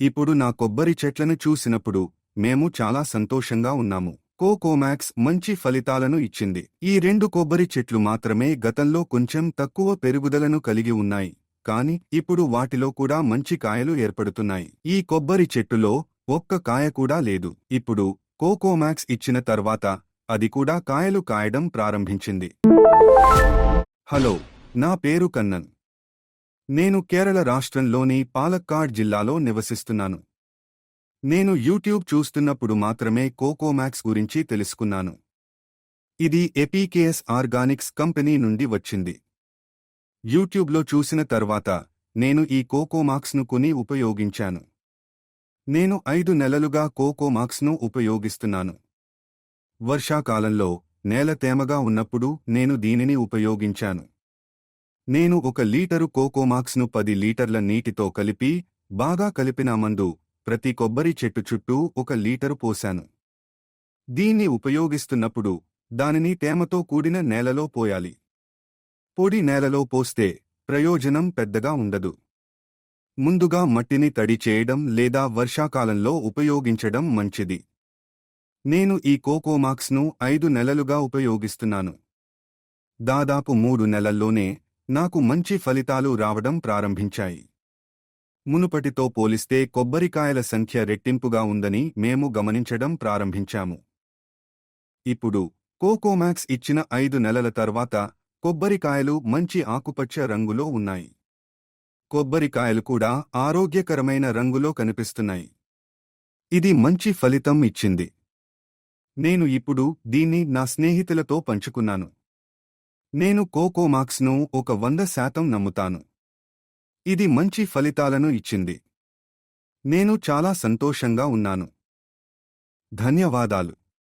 ఇప్పుడు నా కొబ్బరి చెట్లను చూసినప్పుడు మేము చాలా సంతోషంగా ఉన్నాము. కోకోమాక్స్ మంచి ఫలితాలను ఇచ్చింది. ఈ 2 కొబ్బరి చెట్లు మాత్రమే గతంలో కొంచెం తక్కువ పెరుగుదలను కలిగి ఉన్నాయి, కాని ఇప్పుడు వాటిలో కూడా మంచి కాయలు ఏర్పడుతున్నాయి. ఈ కొబ్బరి చెట్టులో ఒక్క కాయ కూడా లేదు. ఇప్పుడు కోకోమాక్స్ ఇచ్చిన తర్వాత అది కూడా కాయలు కాయడం ప్రారంభించింది. హలో, నా పేరు కన్నన్. నేను కేరళ రాష్ట్రంలోని పాలక్కాడ్ జిల్లాలో నివసిస్తున్నాను. నేను యూట్యూబ్ చూస్తున్నప్పుడు మాత్రమే కోకోమాక్స్ గురించి తెలుసుకున్నాను. ఇది ఎపీకేఎస్ ఆర్గానిక్స్ కంపెనీ నుండి వచ్చింది. యూట్యూబ్లో చూసిన తర్వాత నేను ఈ కోకోమాక్స్ను కొని ఉపయోగించాను. నేను 5 నెలలుగా కోకోమాక్స్ను ఉపయోగిస్తున్నాను. వర్షాకాలంలో నేల తేమగా ఉన్నప్పుడు నేను దీనిని ఉపయోగించాను. నేను 1 లీటరు కోకోమాక్స్ను 10 లీటర్ల నీటితో కలిపి బాగా కలిపిన మందు ప్రతి కొబ్బరి చెట్టు చుట్టూ 1 లీటరు పోశాను. దీన్ని ఉపయోగిస్తున్నప్పుడు దానిని తేమతో కూడిన నేలలో పోయాలి. పొడి నేలలో పోస్తే ప్రయోజనం పెద్దగా ఉండదు. ముందుగా మట్టిని తడి చేయడం లేదా వర్షాకాలంలో ఉపయోగించడం మంచిది. నేను ఈ కోకోమాక్స్ను 5 నెలలుగా ఉపయోగిస్తున్నాను. దాదాపు 3 నెలల్లోనే నాకు మంచి ఫలితాలు రావడం ప్రారంభించాయి. మునుపటితో పోలిస్తే కొబ్బరికాయల సంఖ్య రెట్టింపుగా ఉందని మేము గమనించడం ప్రారంభించాము. ఇప్పుడు కోకోమాక్స్ ఇచ్చిన 5 నెలల తర్వాత కొబ్బరికాయలు మంచి ఆకుపచ్చ రంగులో ఉన్నాయి. కొబ్బరికాయలు కూడా ఆరోగ్యకరమైన రంగులో కనిపిస్తున్నాయి. ఇది మంచి ఫలితం ఇచ్చింది. నేను ఇప్పుడు దీన్ని నా స్నేహితులతో పంచుకున్నాను. నేను కోకోమాక్స్ను 100% నమ్ముతాను. ఇది మంచి ఫలితాలను ఇచ్చింది. నేను చాలా సంతోషంగా ఉన్నాను. ధన్యవాదాలు.